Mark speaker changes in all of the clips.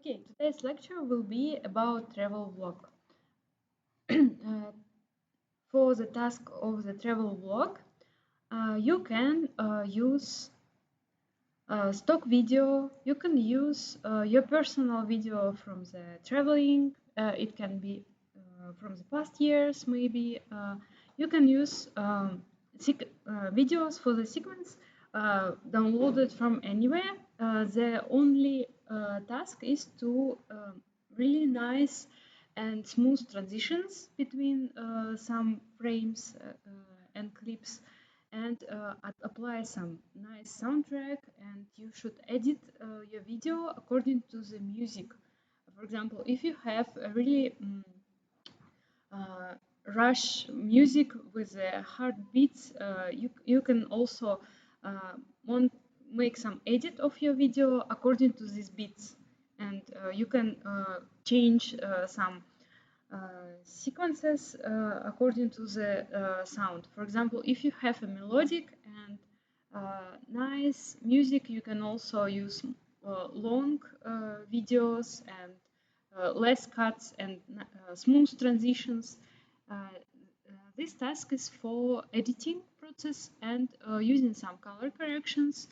Speaker 1: Okay, today's lecture will be about travel vlog. For the task of the travel vlog, you can use stock video. You can use your personal video from the traveling. It can be from the past years, maybe. You can use videos for the sequence downloaded from anywhere. The only task is to really nice and smooth transitions between some frames and clips, and apply some nice soundtrack, and you should edit your video according to the music. For example, if you have a really uh, rush music with hard beats, you can also uh, want make some edit of your video according to these beats, and you can change some uh, sequences according to the sound. For example, if you have a melodic and nice music, you can also use long videos and less cuts and smooth transitions. This task is for editing process and using some color corrections,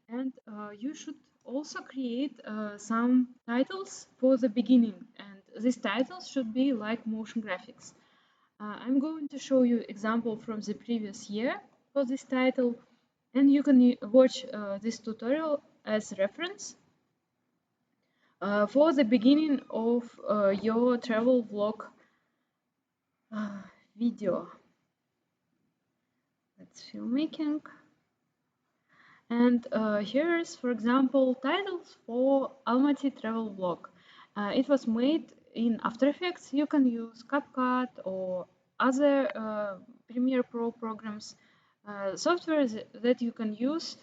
Speaker 1: and you should also create some titles for the beginning, and these titles should be like motion graphics. I'm going to show you example from the previous year for this title, and you can watch this tutorial as reference for the beginning of your travel vlog uh, video. That's filmmaking. And here's, for example, titles for Almaty travel vlog. It was made in After Effects. You can use CapCut or other Premiere Pro programs, software that you can use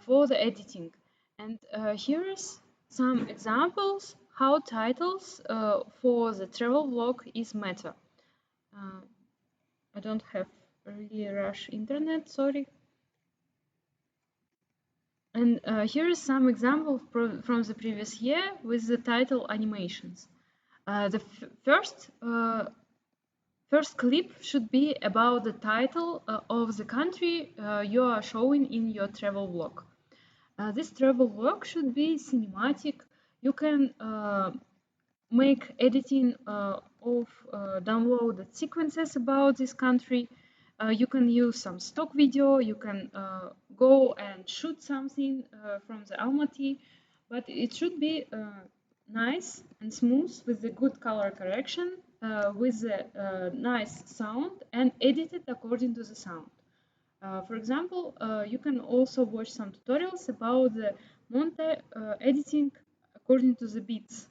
Speaker 1: for the editing. And here's some examples how titles for the travel vlog is matter. Uh, I don't have really rush internet, sorry. And here is some example from the previous year with the title animations. The first clip should be about the title of the country you are showing in your travel vlog. This travel vlog should be cinematic. You can make editing of downloaded sequences about this country. You can use some stock video. You can go and shoot something from the Almaty, but it should be nice and smooth with the good color correction, with the nice sound, and edited according to the sound. For example, you can also watch some tutorials about the montage editing according to the beats.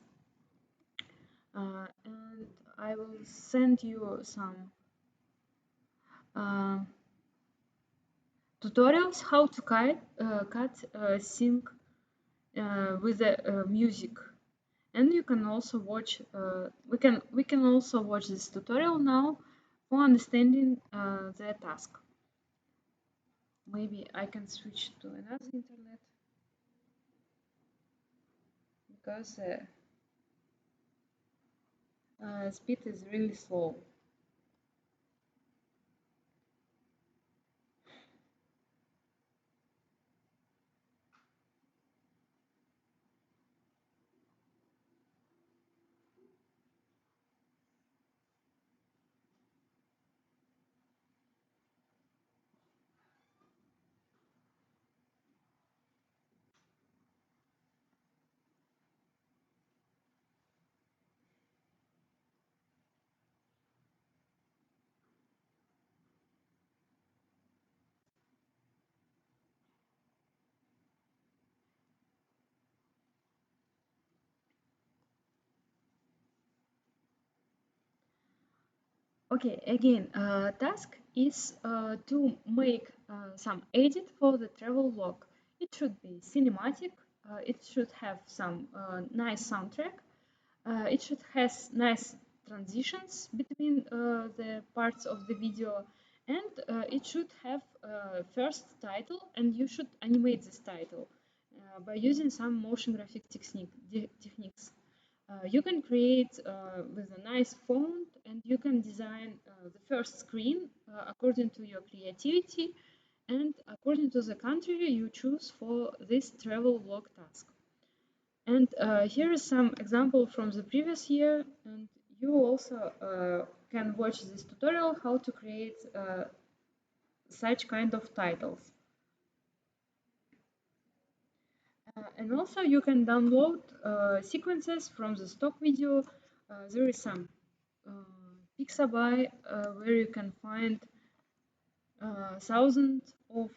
Speaker 1: And I will send you some uh, tutorials how to cut sync with the music, and you can also watch we can also watch this tutorial now for understanding the task. Maybe I can switch to another internet because speed is really slow. Okay, again, task is to make some edit for the travel vlog. It should be cinematic. It should have some nice soundtrack. It should has nice transitions between the parts of the video, and it should have first title, and you should animate this title by using some motion graphic techniques. You can create with a nice font, and you can design the first screen according to your creativity and according to the country you choose for this travel vlog task. And here is some example from the previous year, and you also can watch this tutorial how to create such kind of titles. And also you can download sequences from the stock video. There is some Pixabay where you can find thousands of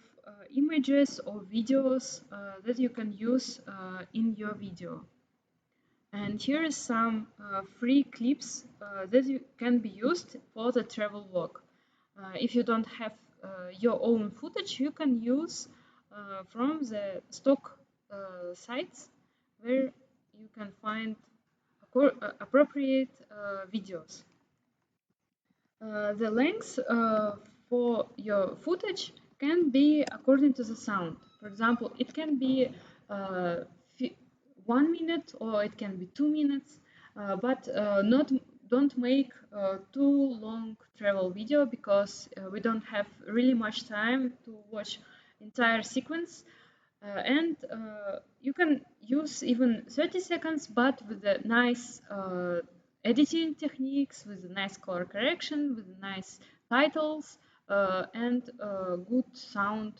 Speaker 1: images or videos that you can use in your video. And here is some free clips that you can be used for the travel vlog. If you don't have your own footage, you can use from the stock sites where you can find appropriate videos. The length for your footage can be according to the sound. For example, it can be uh, 1 minute or it can be 2 minutes, but not don't make too long travel video because we don't have really much time to watch entire sequence. And you can use even 30 seconds, but with the nice editing techniques, with the nice color correction, with nice titles, and good sound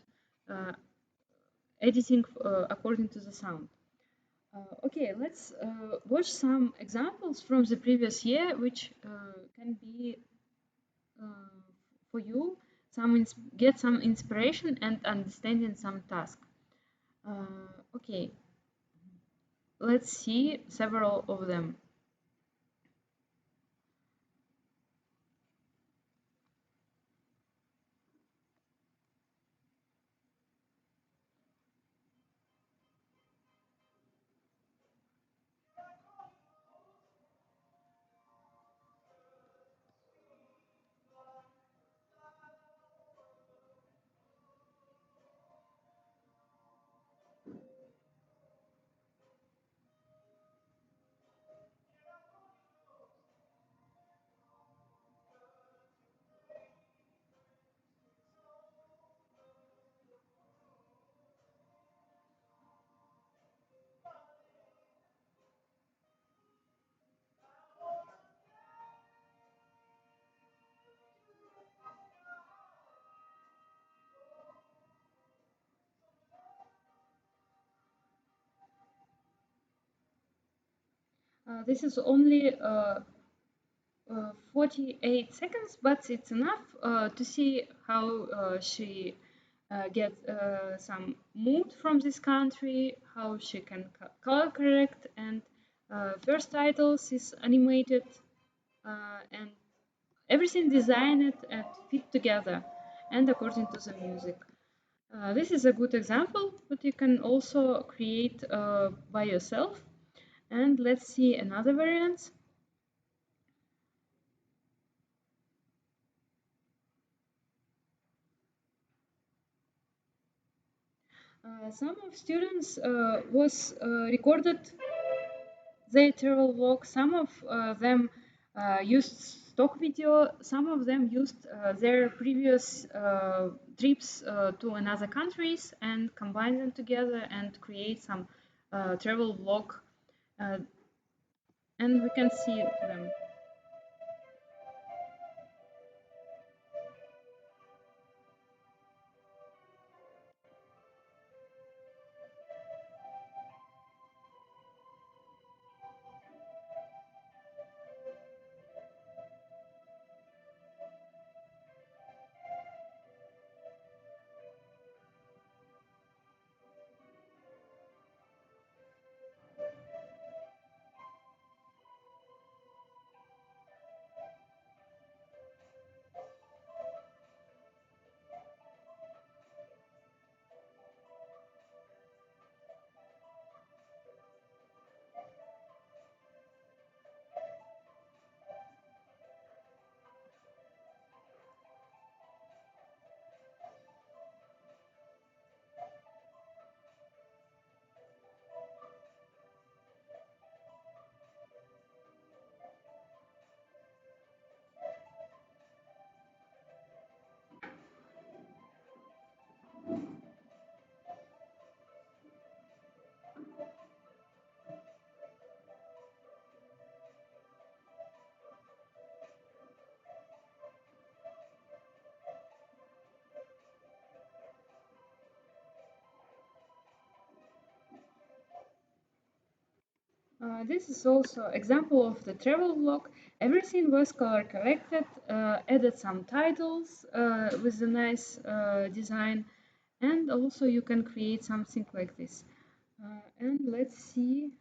Speaker 1: editing according to the sound. Okay, let's watch some examples from the previous year, which can be uh, for you get some inspiration and understanding some task. Okay, let's see several of them. This is only 48 seconds, but it's enough to see how she gets some mood from this country, how she can color correct, and first titles is animated, and everything designed and fit together, and according to the music. This is a good example, but you can also create by yourself. And let's see another variant. Some of students was recorded their travel vlog. Some of them used stock video. Some of them used their previous trips to another countries and combine them together and create some travel vlog. Uh, and we can see them. This is also example of the travel vlog. Everything was color corrected, added some titles with a nice design, and also you can create something like this. And let's see.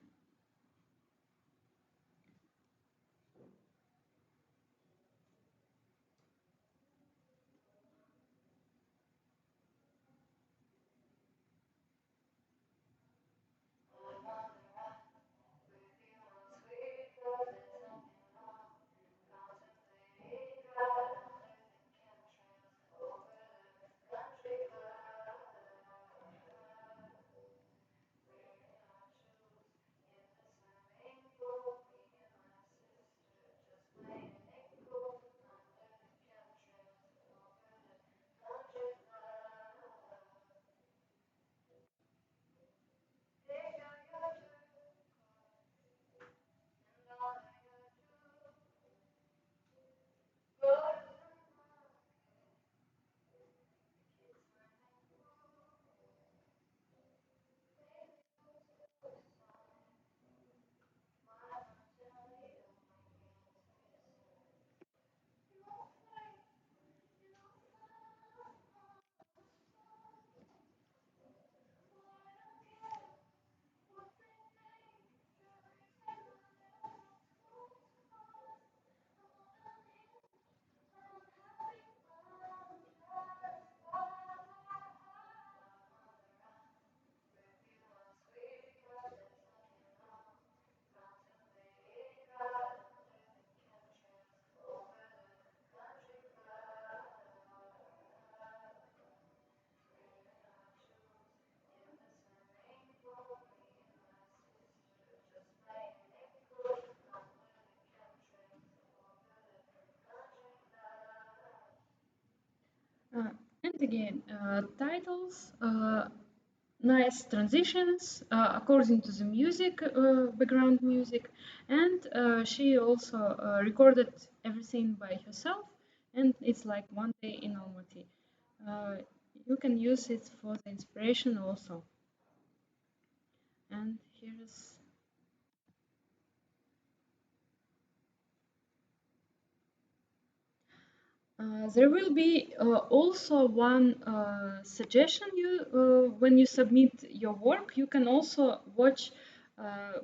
Speaker 1: Uh, and again, titles, nice transitions according to the music, background music, and she also recorded everything by herself, and it's like one day in Almaty. Uh, you can use it for the inspiration also. And here's there will be also one suggestion you when you submit your work. You can also watch uh,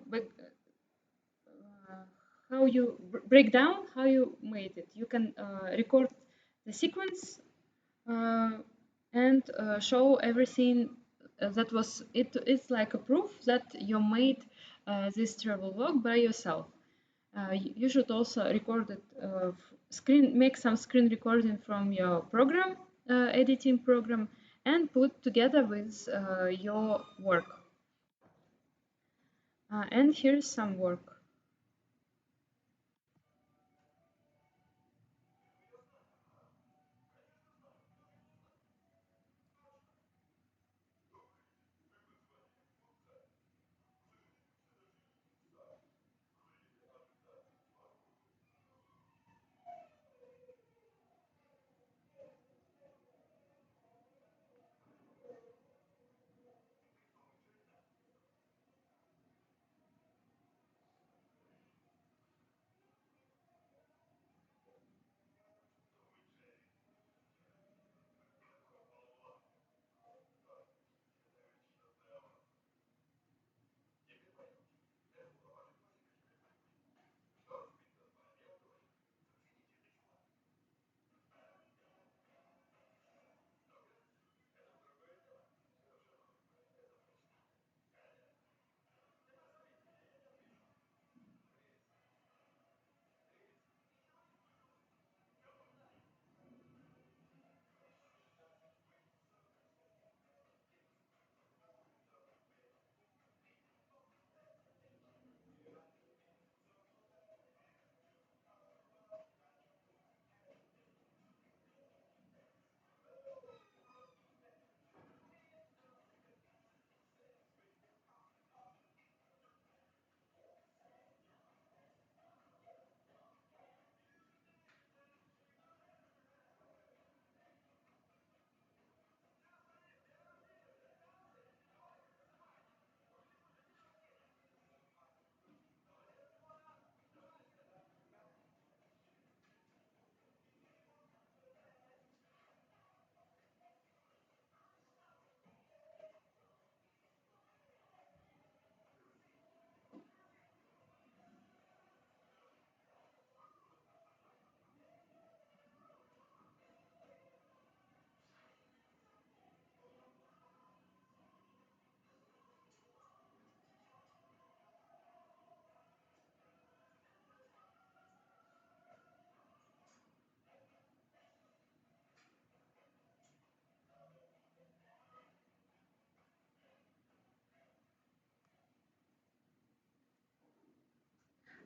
Speaker 1: how you break down how you made it. You can record the sequence uh, and show everything that was it. It's like a proof that you made this travel vlog by yourself. You should also record it, make some screen recording from your program, editing program, and put together with your work. And here's some work.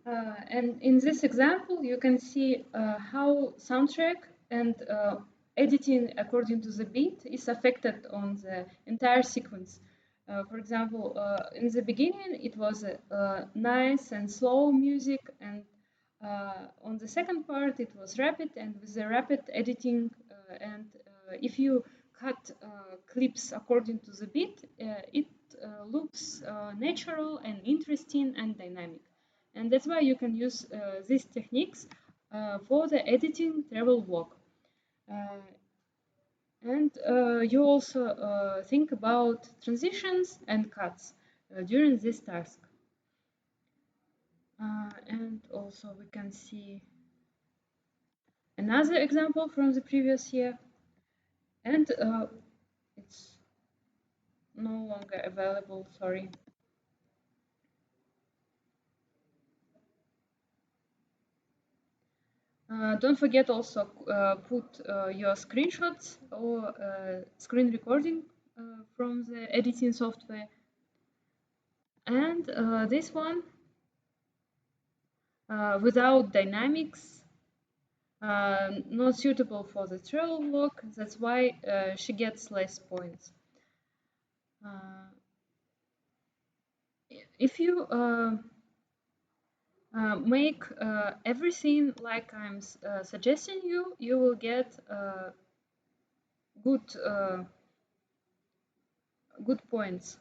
Speaker 1: And in this example, you can see how soundtrack and editing according to the beat is affected on the entire sequence. For example, in the beginning, it was nice and slow music, and on the second part, it was rapid, and with the rapid editing, and if you cut clips according to the beat, it looks natural and interesting and dynamic. And that's why you can use these techniques for the editing travel vlog. Uh, and you also think about transitions and cuts during this task. And also we can see another example from the previous year. And it's no longer available, sorry. Don't forget also put your screenshots or screen recording from the editing software. And this one, without dynamics, not suitable for the trail walk. That's why she gets less points. If you make everything like I'm suggesting you, you will get good good points.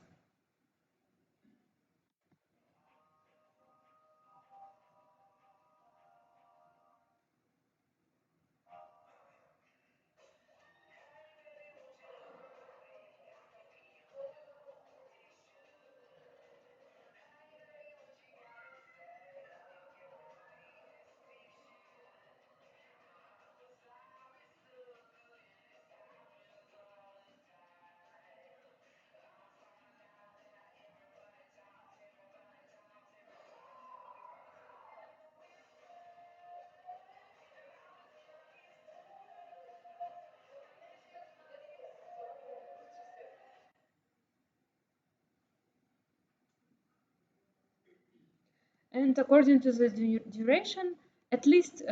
Speaker 1: And according to the duration, at least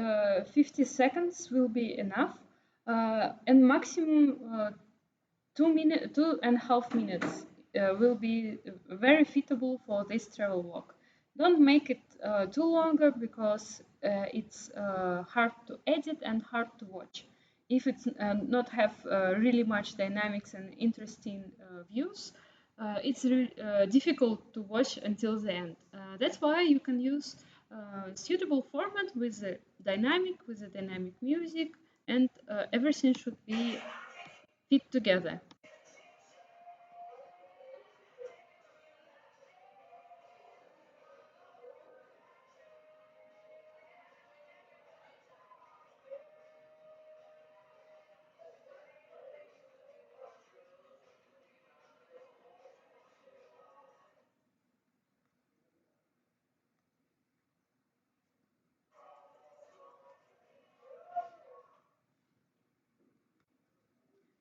Speaker 1: 50 seconds will be enough, and maximum 2.5 minutes will be very fitable for this travel walk. Don't make it too longer because it's hard to edit and hard to watch. If it's not have really much dynamics and interesting views, it's difficult to watch until the end. That's why you can use suitable format with the dynamic music, and everything should be fit together.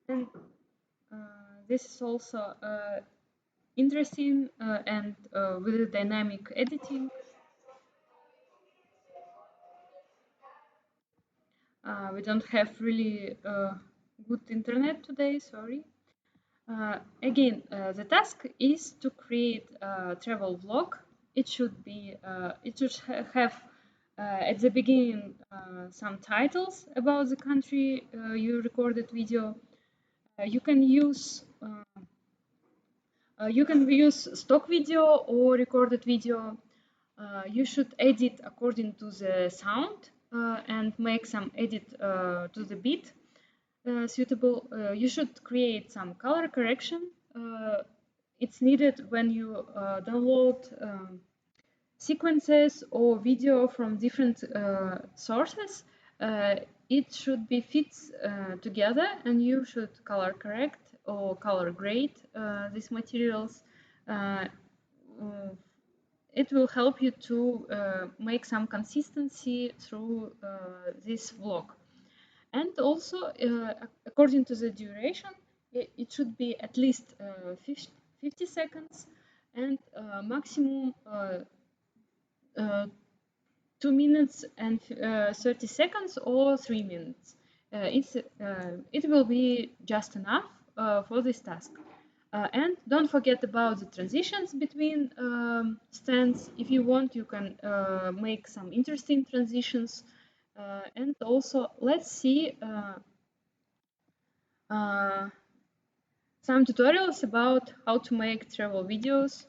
Speaker 1: And this is also interesting and with the dynamic editing. We don't have really good internet today, sorry. Again, the task is to create a travel vlog. It should have at the beginning some titles about the country you recorded video. You can use stock video or recorded video. You should edit according to the sound and make some edit to the beat suitable. You should create some color correction. It's needed when you download sequences or video from different sources. It should be fit together, and you should color correct or color grade these materials. Uh, it will help you to make some consistency through this vlog. And also, according to the duration, it should be at least 50 seconds and maximum 2 minutes and 30 seconds or 3 minutes. It will be just enough for this task. And don't forget about the transitions between stands. If you want, you can make some interesting transitions. And also, let's see uh, some tutorials about how to make travel videos.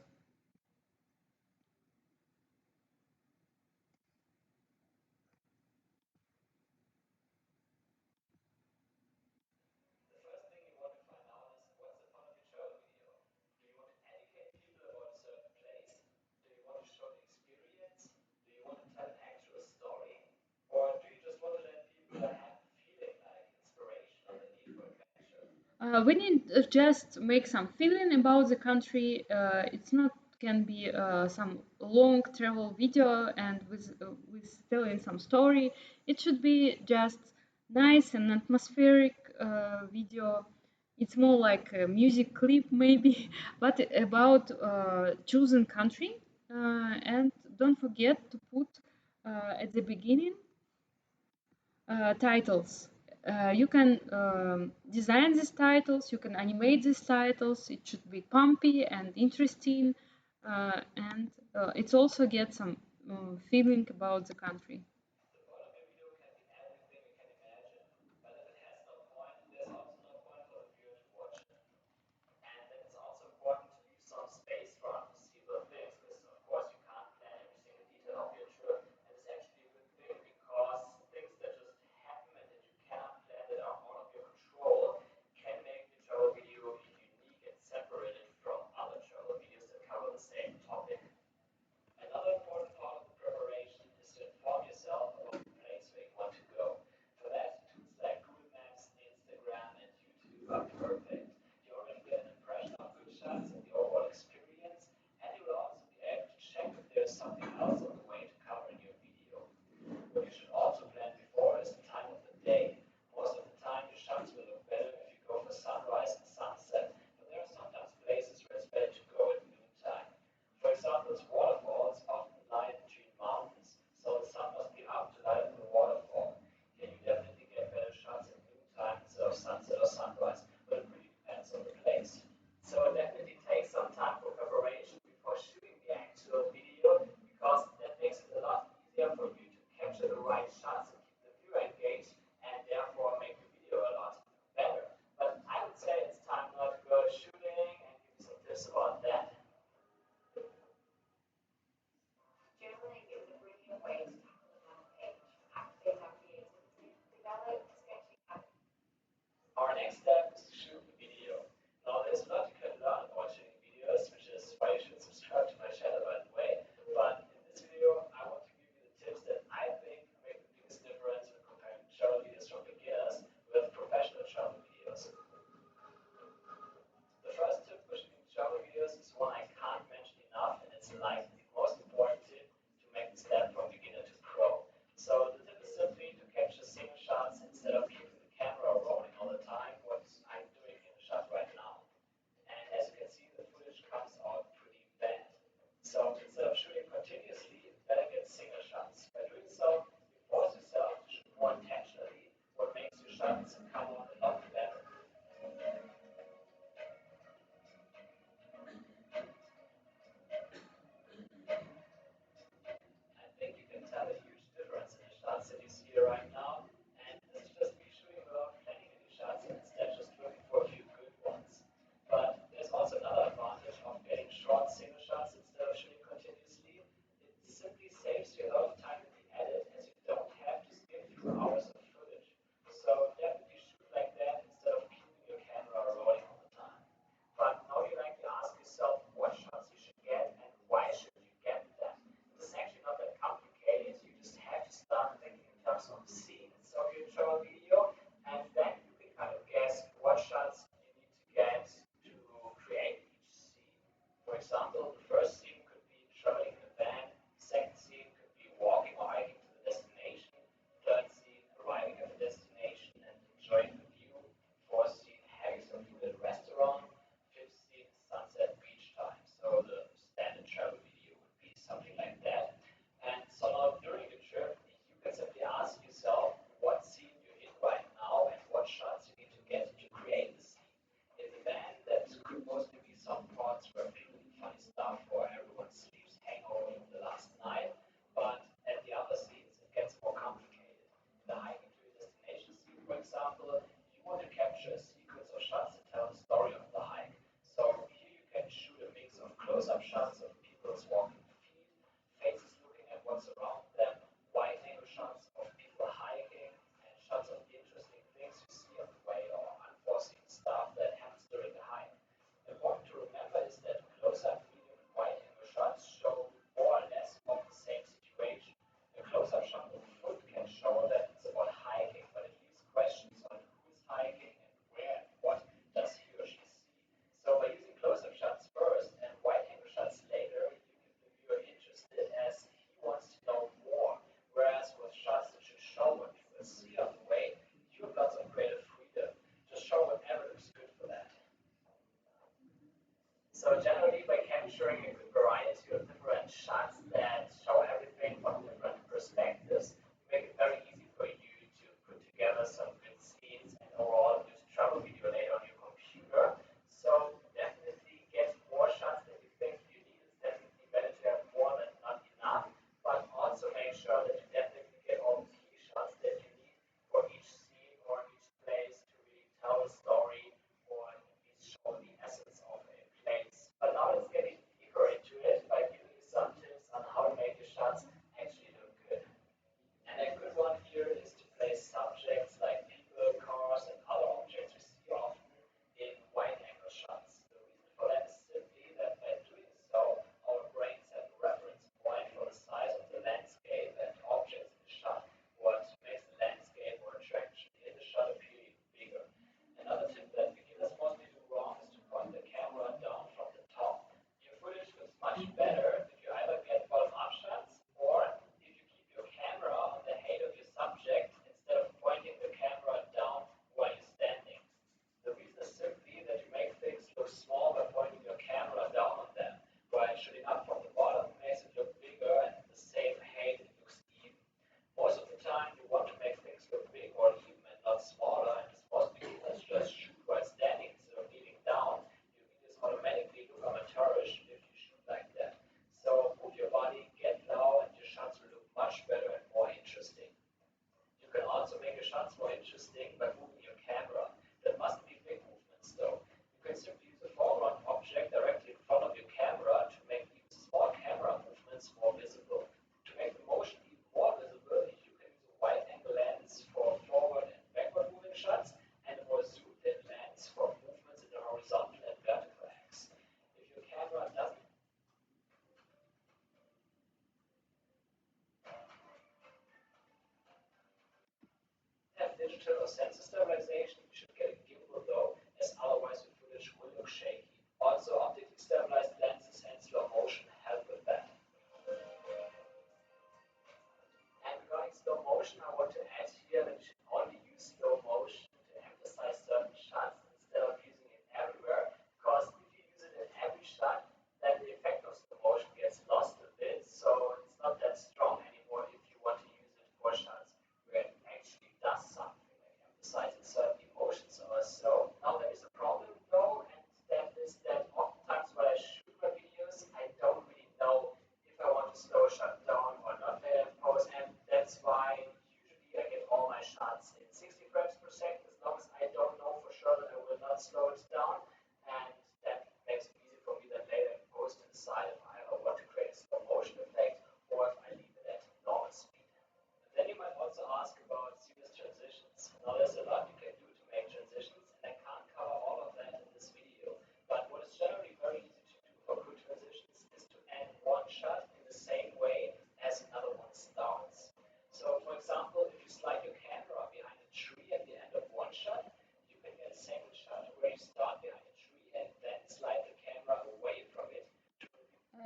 Speaker 1: We need just make some feeling about the country. It's not can be some long travel video and with telling some story. It should be just nice and atmospheric video. It's more like a music clip maybe, but about choosing country. And don't forget to put at the beginning titles. You can design these titles, you can animate these titles. It should be pumpy and interesting, and it's also get some feeling about the country.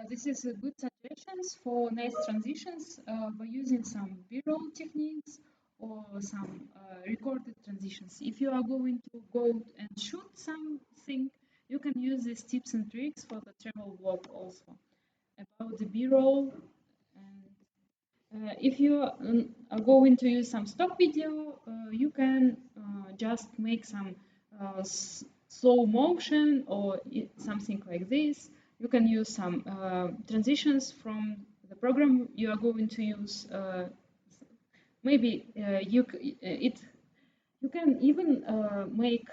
Speaker 1: This is a good suggestions for nice transitions by using some B-roll techniques or some recorded transitions. If you are going to go and shoot something, you can use these tips and tricks for the travel vlog also about the B-roll. And if you are going to use some stock video, you can just make some slow motion or something like this. You can use some transitions from the program you are going to use. Maybe you can even make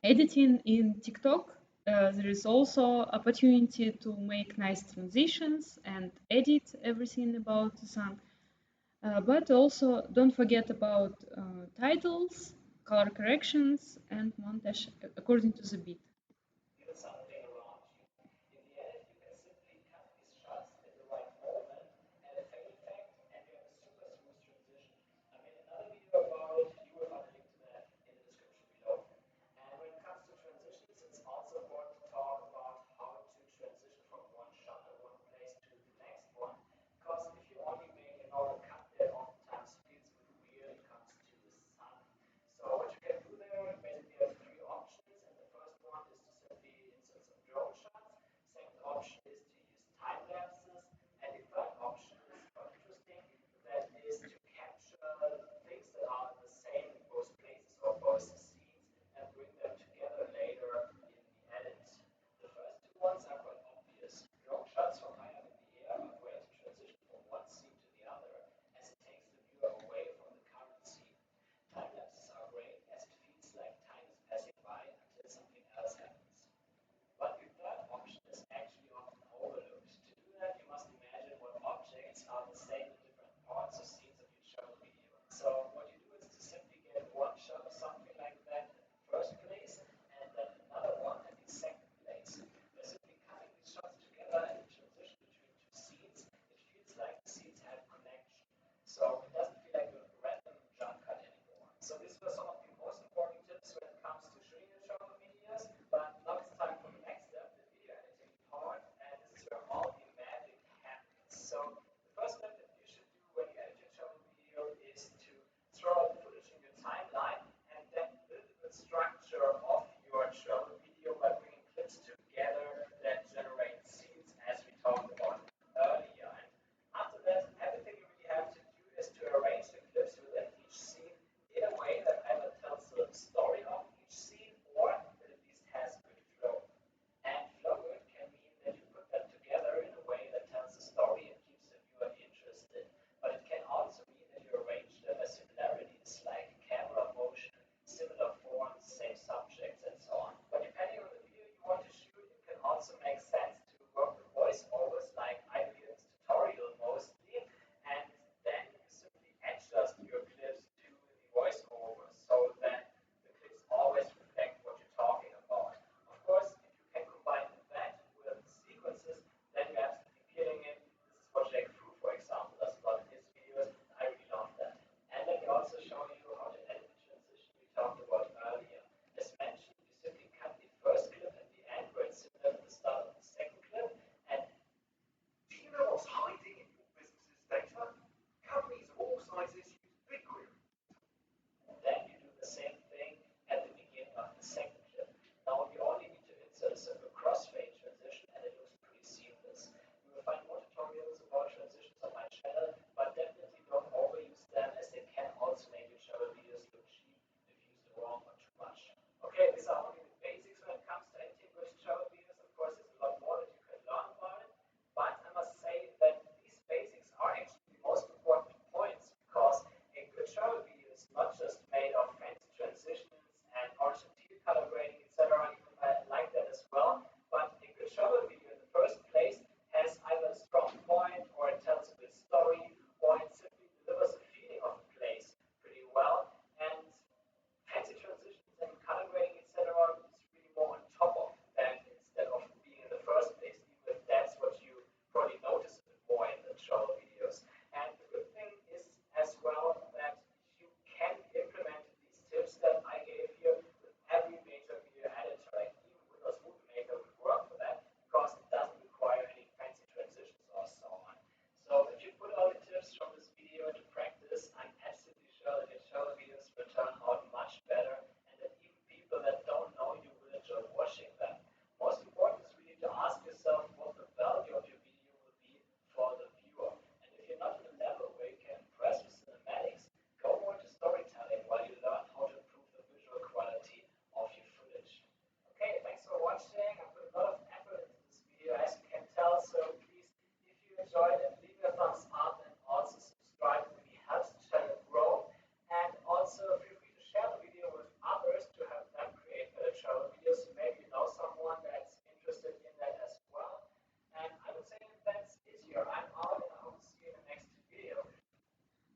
Speaker 1: editing in TikTok. There is also opportunity to make nice transitions and edit everything about the song. But also don't forget about titles, color corrections, and montage according to the beat.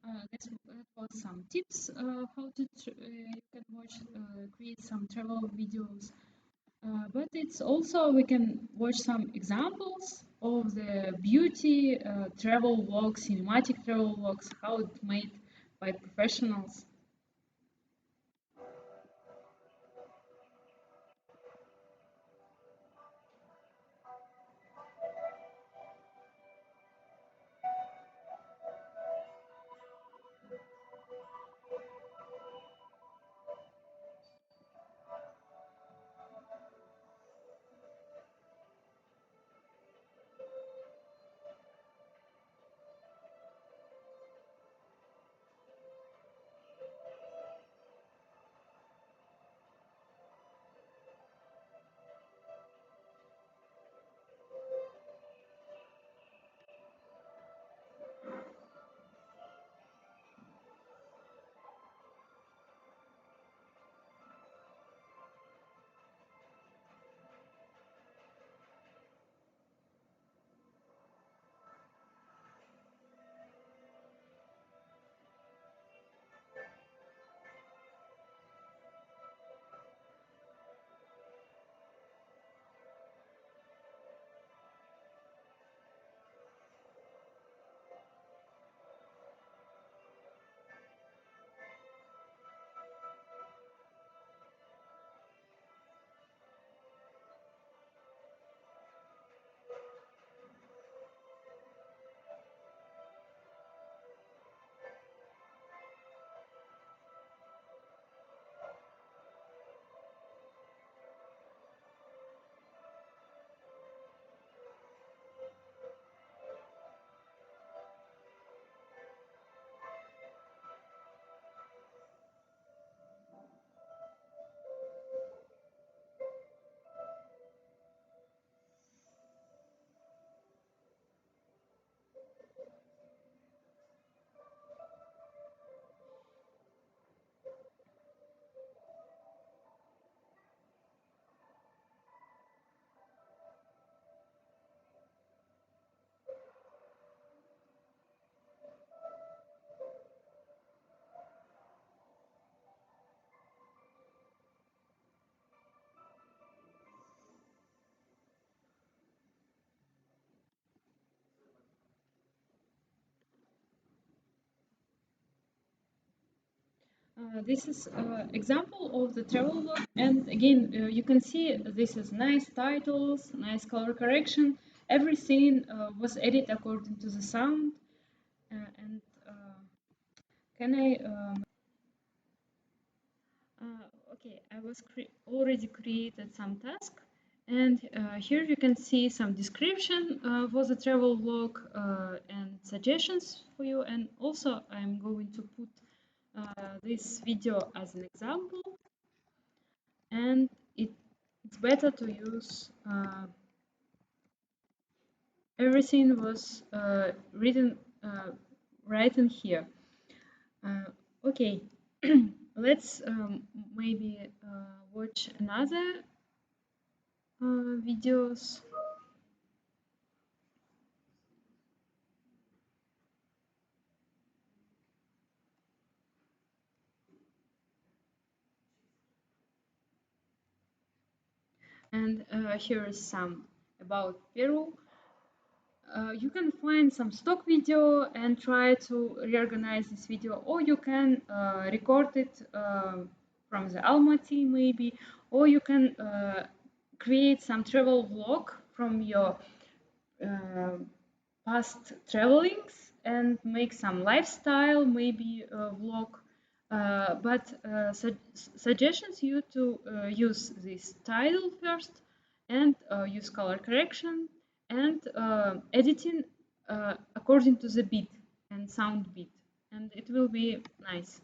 Speaker 1: That was some tips how to you can watch create some travel videos. But it's also we can watch some examples of the beauty travel vlogs, cinematic travel vlogs, how it's made by professionals. This is example of the travel log, and again you can see this is nice titles, nice color correction. Every scene was edited according to the sound, and can I? Okay, I was already created some task, and here you can see some description for the travel vlog and suggestions for you. And also, I'm going to put this video as an example, and it's better to use everything was written right in here. Uh, okay, let's maybe watch another videos. And here is some about Peru. You can find some stock video and try to reorganize this video, or you can record it from the Almaty maybe, or you can create some travel vlog from your uh, past travelings and make some lifestyle, maybe a vlog. But suggestions you to use this title first and use color correction and editing according to the beat and sound beat, and it will be nice.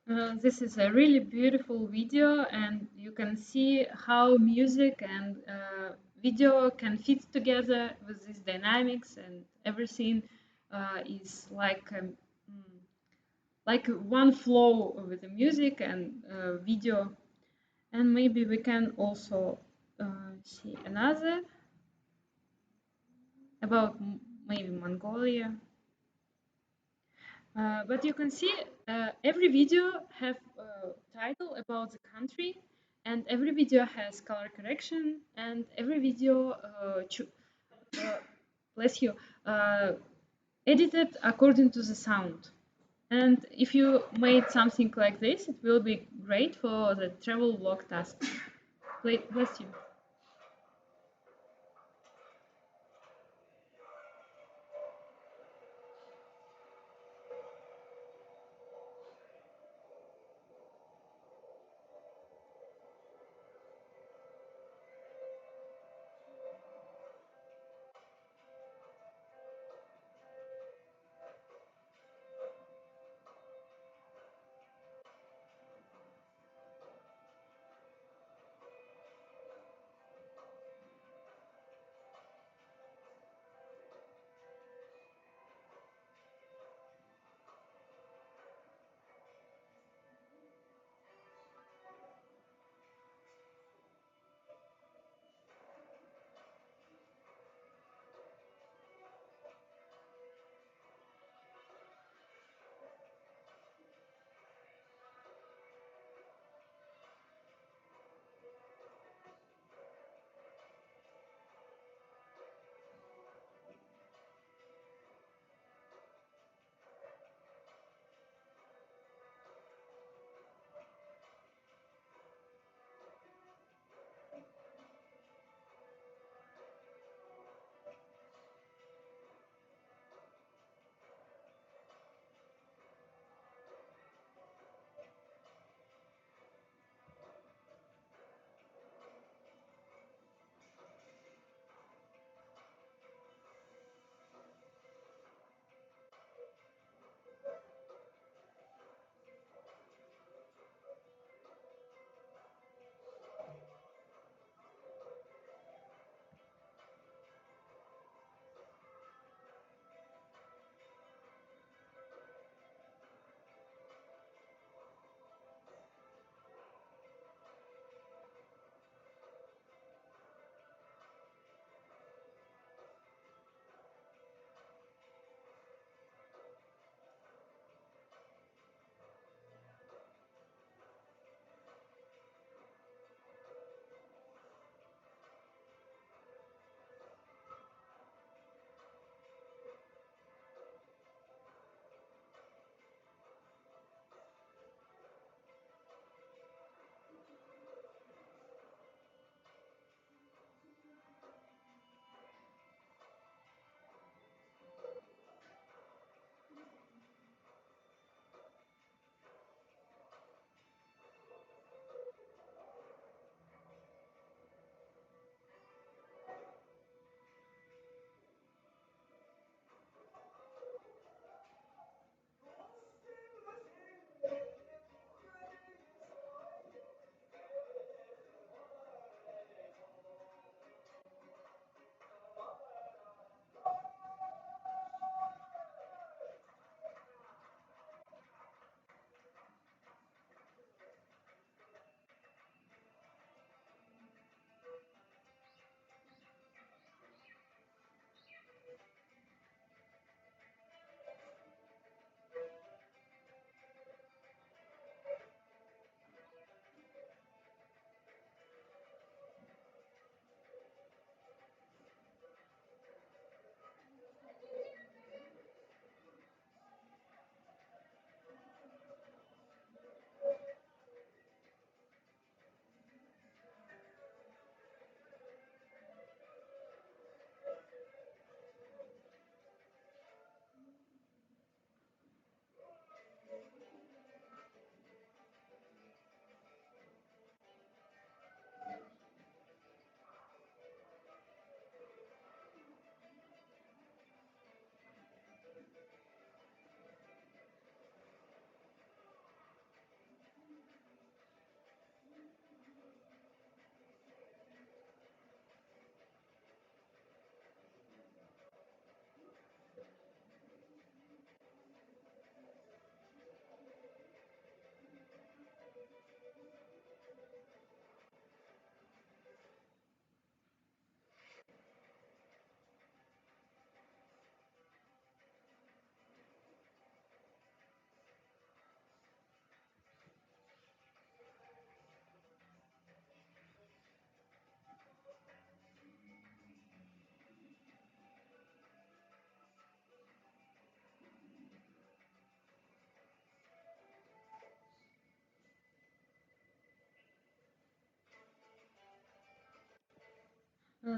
Speaker 1: This is a really beautiful video, and you can see how music and video can fit together with these dynamics, and everything is like one flow with the music and video. And maybe we can also see another about maybe Mongolia. But you can see every video have a title about the country, and every video has color correction, and every video, uh, bless you, uh, edited according to the sound. And if you made something like this, it will be great for the travel vlog task. Bless you.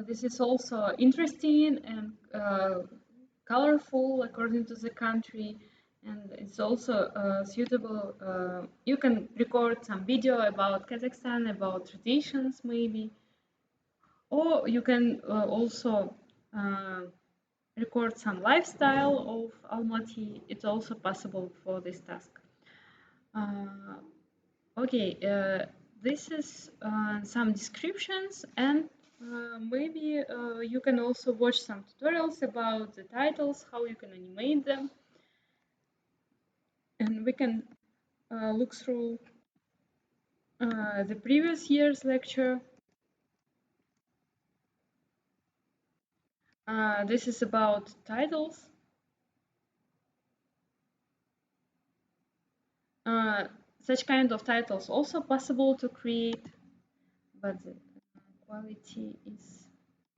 Speaker 1: This is also interesting and colorful according to the country, and it's also suitable. You can record some video about Kazakhstan, about traditions maybe, or you can also uh, record some lifestyle of Almaty. It's also possible for this task. Uh, Okay, this is some descriptions, and maybe you can also watch some tutorials about the titles, how you can animate them, and we can look through the previous year's lecture. This is about titles. Such kind of titles also possible to create, but the quality is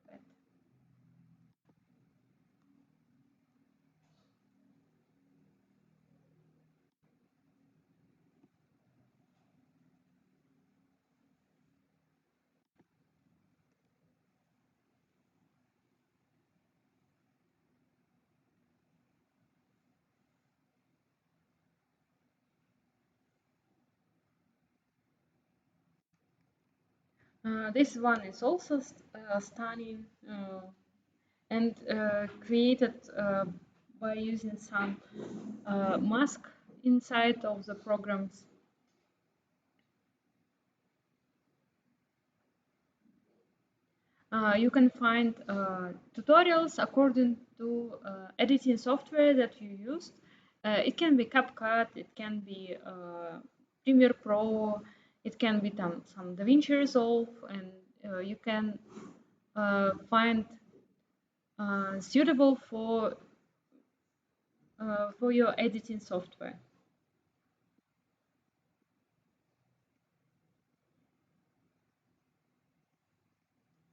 Speaker 1: bad. This one is also stunning. And created by using some mask inside of the programs. You can find tutorials according to editing software that you use. It can be CapCut, it can be Premiere Pro, it can be some DaVinci Resolve, and you can find suitable for your editing software.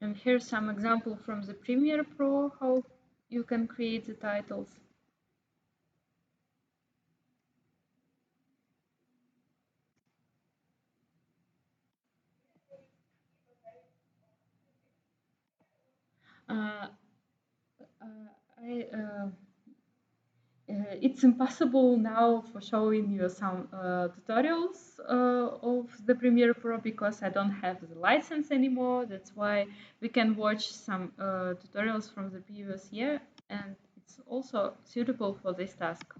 Speaker 1: And here's some example from the Premiere Pro, how you can create the titles. Uh, I, it's impossible now for showing you some tutorials of the Premiere Pro because I don't have the license anymore. That's why we can watch some tutorials from the previous year, and it's also suitable for this task.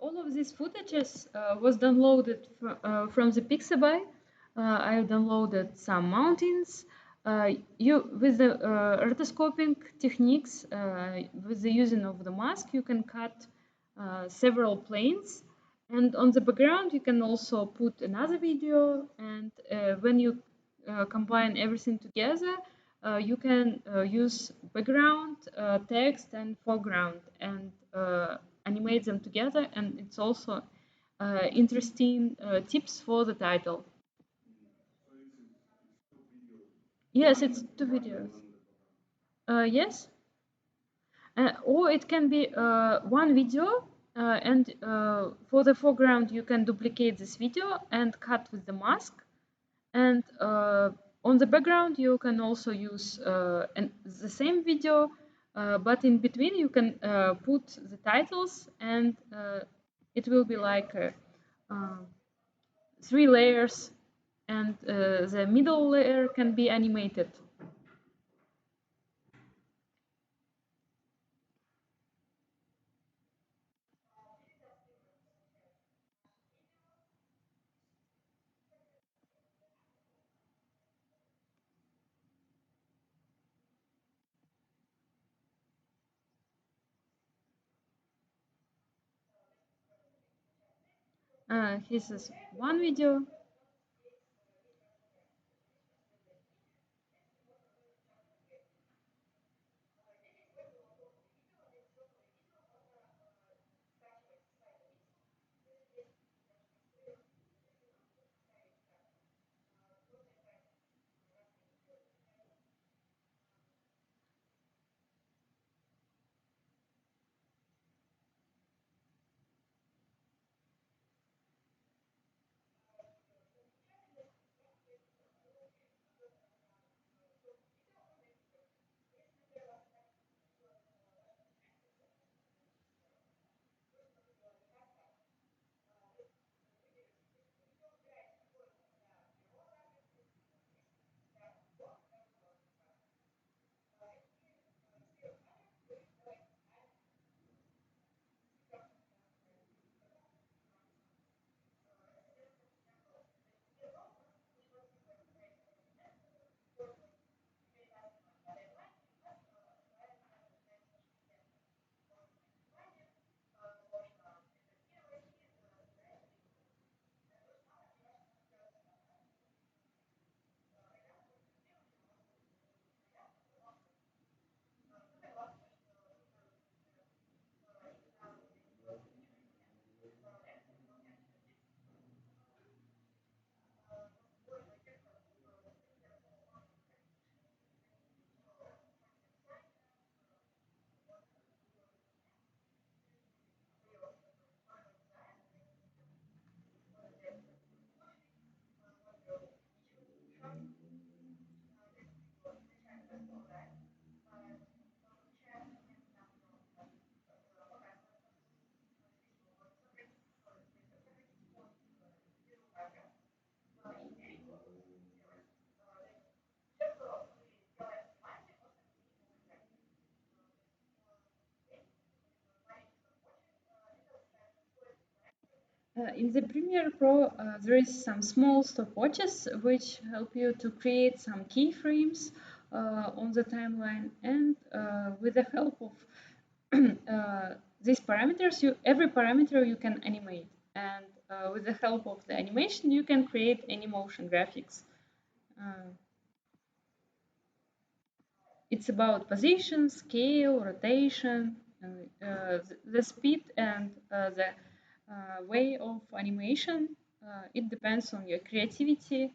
Speaker 1: All of these footages was downloaded from the Pixabay. I downloaded some mountains. You with the rotoscoping techniques, with the using of the mask, you can cut several planes, and on the background you can also put another video. And when you combine everything together, you can use background, text, and foreground, and animate them together. And it's also interesting tips for the title. Yes, it's two videos. Yes, or it can be one video, and for the foreground you can duplicate this video and cut with the mask. And on the background, you can also use the same video, but in between you can put the titles, and it will be like three layers, and the middle layer can be animated. This is one video. In the Premiere Pro, there is some small stopwatches which help you to create some keyframes on the timeline, and with the help of these parameters, every parameter you can animate, and with the help of the animation, you can create any motion graphics. Uh, it's about position, scale, rotation, the speed, and the way of animation. It depends on your creativity,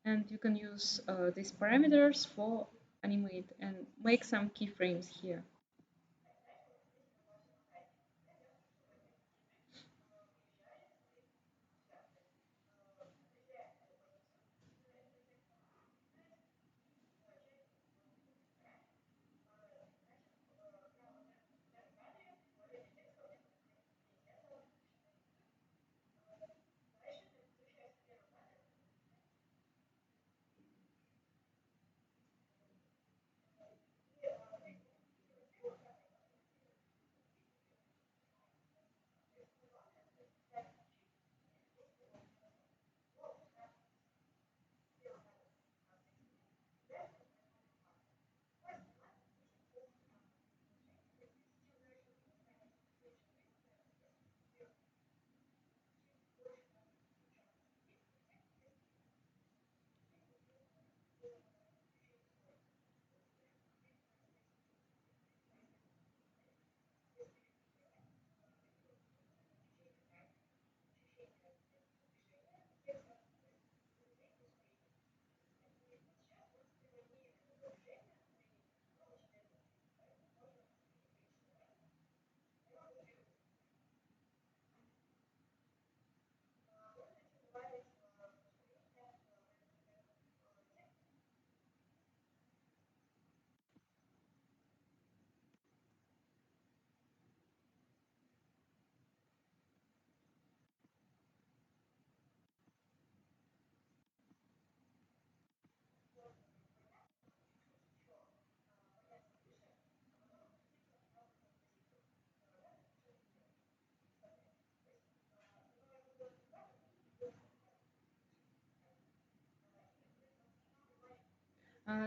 Speaker 1: and you can use these parameters for animate and make some keyframes here.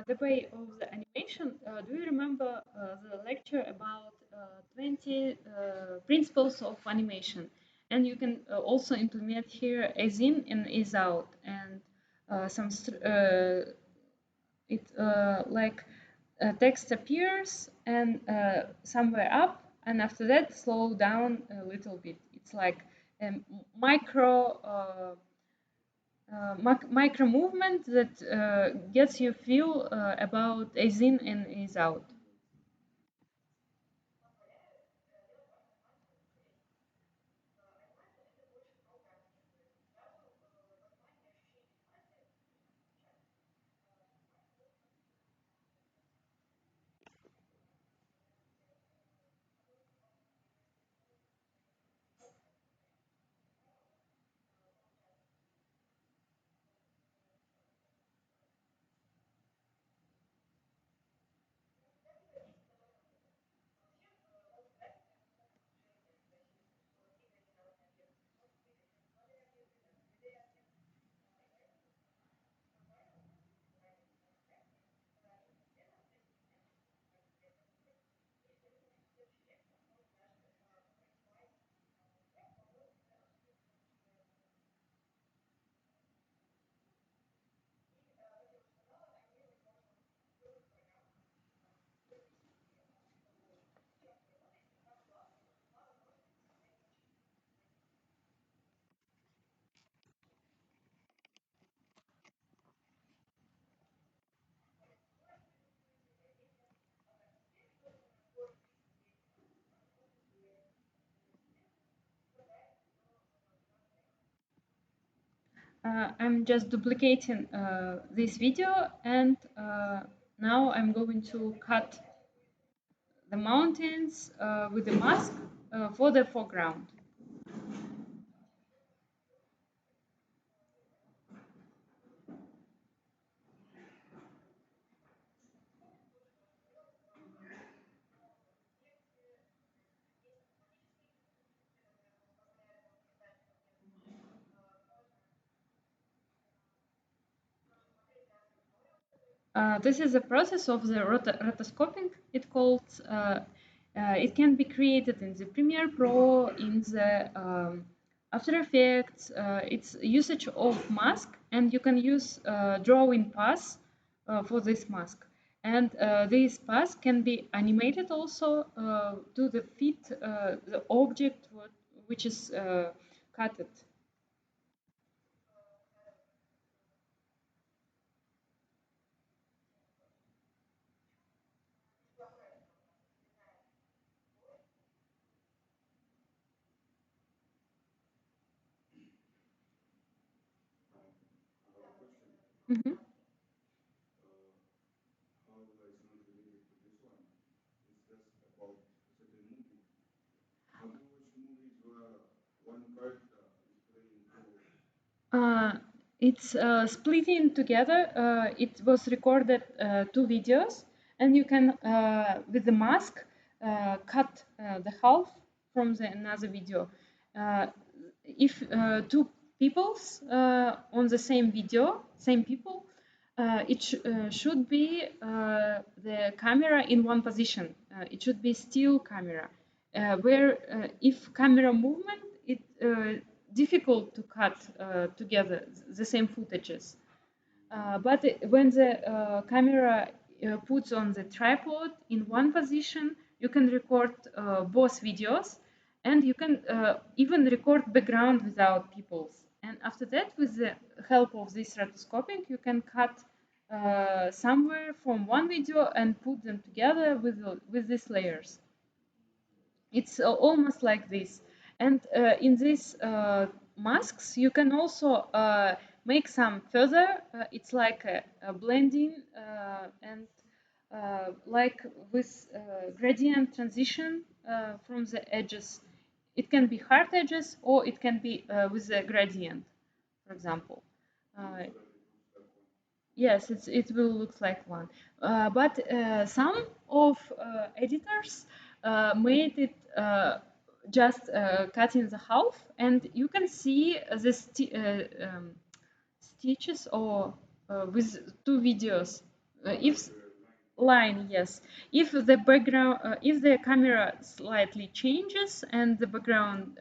Speaker 1: The way of the animation, do you remember the lecture about 20 principles of animation? And you can also implement here as in and as out, and it like text appears and somewhere up, and after that slow down a little bit. It's like a micro micro movement that gets you feel about is in and is out. I'm just duplicating this video, and now I'm going to cut the mountains with the mask for the foreground. This is a process of the rotoscoping. It can be created in the Premiere Pro, in the After Effects. It's usage of mask, and you can use drawing paths for this mask. And these paths can be animated also to the fit the object which is cut. Mhm. Uh, it's splitting together. It was recorded two videos, and you can, with the mask, cut the half from the another video. Uh, if two peoples on the same video, same people, should be the camera in one position. It should be still camera, where if camera movement, it difficult to cut together the same footages. But when the camera puts on the tripod in one position, you can record both videos, and you can even record background without peoples. And after that, with the help of this rotoscoping, you can cut somewhere from one video and put them together with these layers. It's almost like this. And in these masks, you can also make some further. It's like a blending and like with gradient transition from the edges. It can be hard edges, or it can be with a gradient, for example. Uh, Yes, it will look like one. But some of editors made it just cut in the half, and you can see the stitches or with two videos. If line, yes. If the background, if the camera slightly changes and the background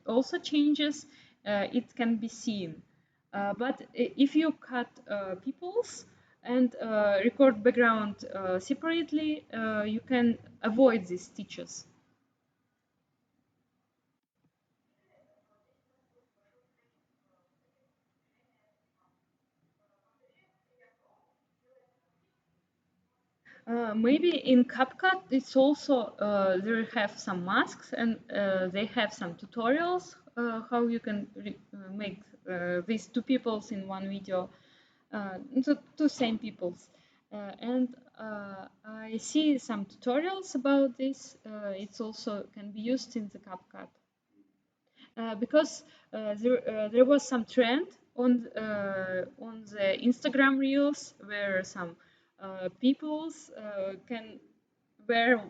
Speaker 1: also changes, it can be seen. But if you cut peoples and record background separately, you can avoid these stitches. Maybe in CapCut, it's also they have some masks, and they have some tutorials how you can make these two peoples in one video, two same peoples. And I see some tutorials about this. It's also can be used in the CapCut. Because there was some trend on the Instagram reels where some peoples can wear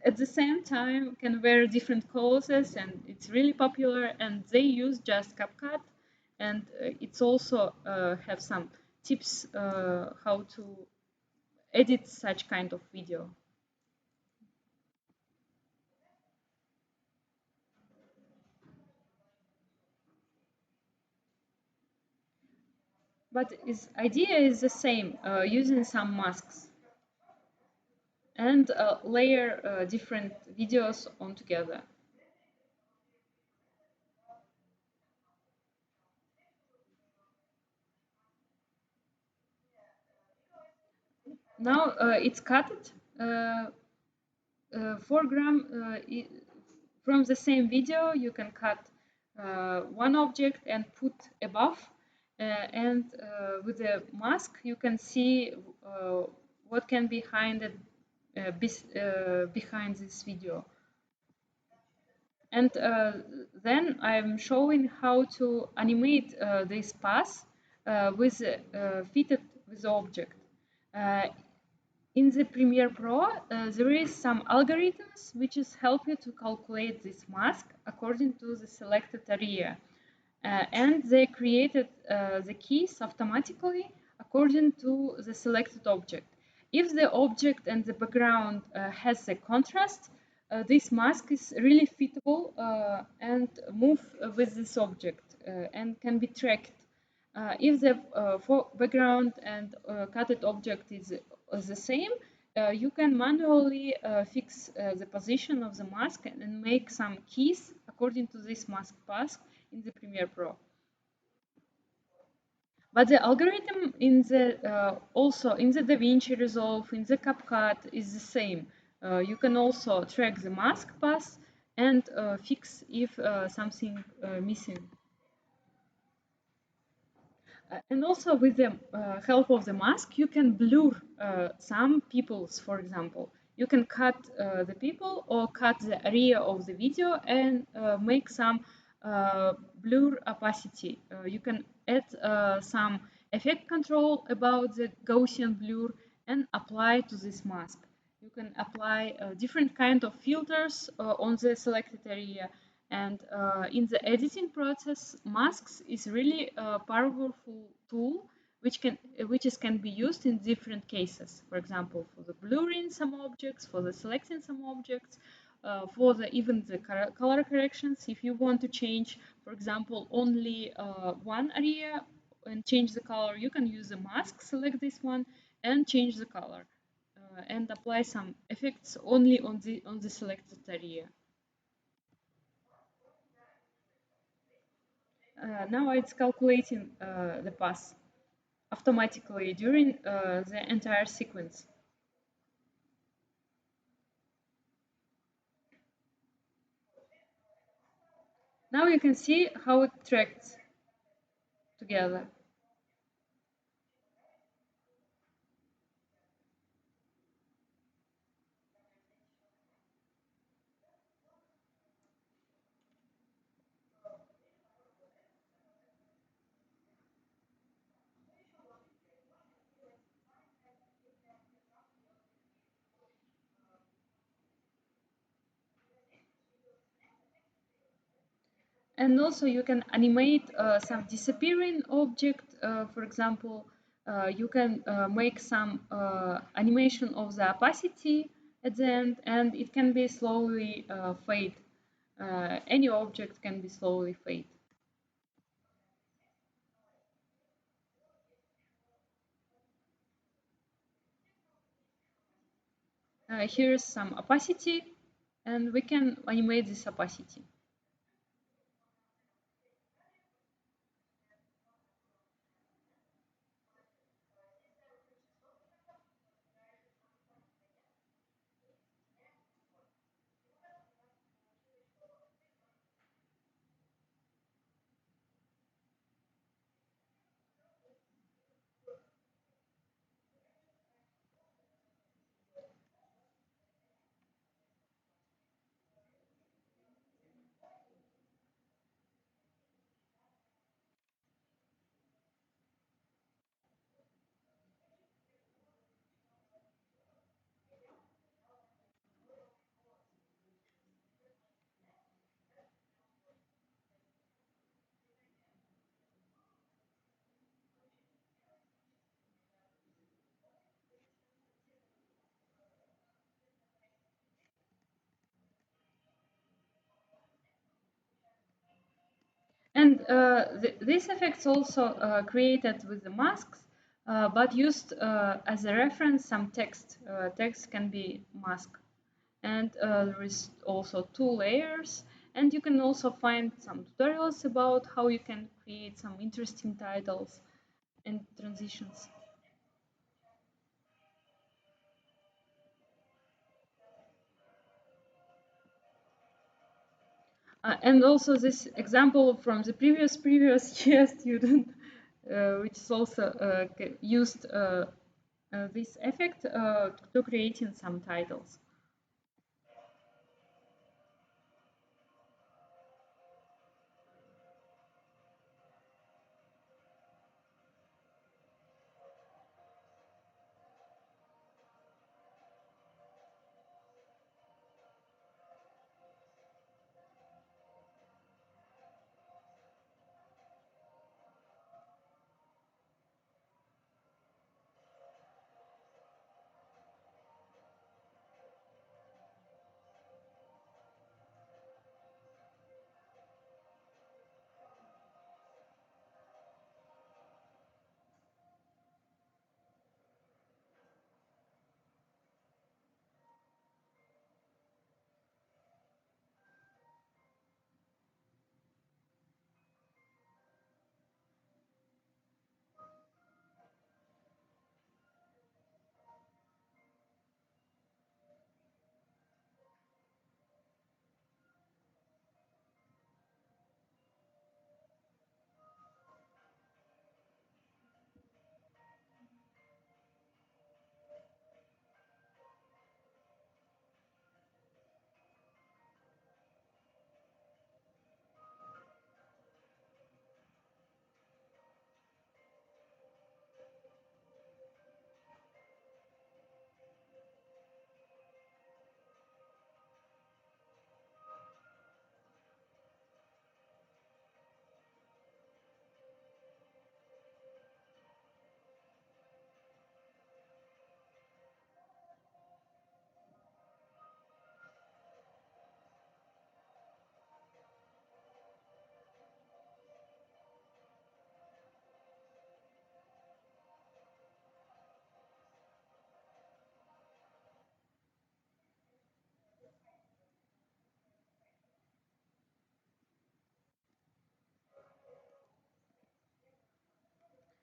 Speaker 1: at the same time can wear different clothes, and it's really popular, and they use just CapCut, and it's also have some tips how to edit such kind of video. But its idea is the same, using some masks and layer different videos on together. Now it's cut uh, 4 gram from the same video. You can cut one object and put above, and with the mask you can see what can be behind behind this video. And then I'm showing how to animate this path with fitted with the object. Uh, in the Premiere Pro, there is some algorithms which is help you to calculate this mask according to the selected area. And they created the keys automatically according to the selected object. If the object and the background has a contrast, this mask is really fitable and move with this object and can be tracked. If the background and cutted object is the same, you can manually fix the position of the mask and make some keys according to this mask path in the Premiere Pro. But the algorithm in the also in the DaVinci Resolve, in the CapCut is the same. You can also track the mask path and fix if something missing. And also with the help of the mask, you can blur some peoples, for example. You can cut the people or cut the area of the video and make some blur opacity. You can add some effect control about the Gaussian blur and apply to this mask. You can apply different kind of filters on the selected area, and in the editing process, masks is really a powerful tool which can be used in different cases. For example, for the blurring some objects, for the selecting some objects, for the even the color corrections. If you want to change, for example, only one area and change the color, you can use a mask, select this one, and change the color, and apply some effects only on the selected area. Now it's calculating the path automatically during the entire sequence. Now you can see how it tracks together. And also you can animate some disappearing object. For example, you can make some animation of the opacity at the end, and it can be slowly fade. Any object can be slowly fade. Here's some opacity, and we can animate this opacity. And these effects also created with the masks, but used as a reference some text. Text can be mask. And there is also two layers. And you can also find some tutorials about how you can create some interesting titles and transitions. And also this example from the previous year student, which is also used this effect to creating some titles.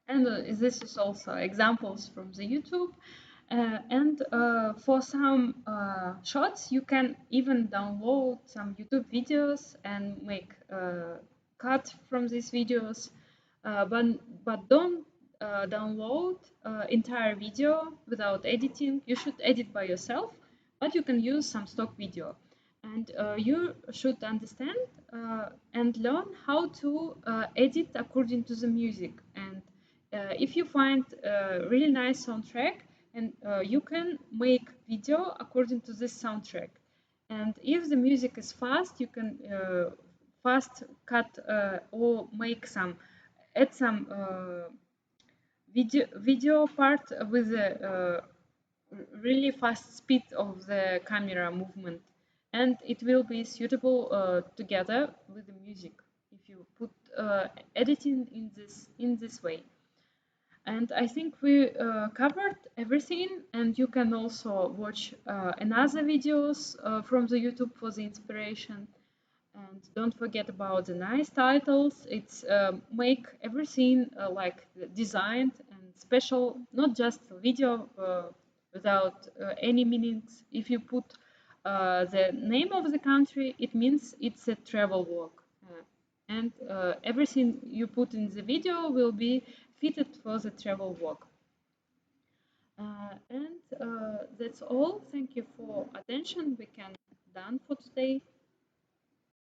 Speaker 1: And this is also examples from the YouTube. And for some shots, you can even download some YouTube videos and make cut from these videos. But don't download entire video without editing. You should edit by yourself, but you can use some stock video. And you should understand and learn how to edit according to the music. And if you find a really nice soundtrack, and you can make video according to this soundtrack. And if the music is fast, you can fast cut or make some add some video part with a really fast speed of the camera movement, and it will be suitable together with the music if you put editing in this way. And I think we covered everything, and you can also watch another videos from the YouTube for the inspiration. And don't forget about the nice titles. It's make everything like designed and special, not just a video without any meanings. If you put the name of the country, it means it's a travel vlog. And everything you put in the video will be fitted for the travel vlog. And that's all. Thank you for attention. We can done for today.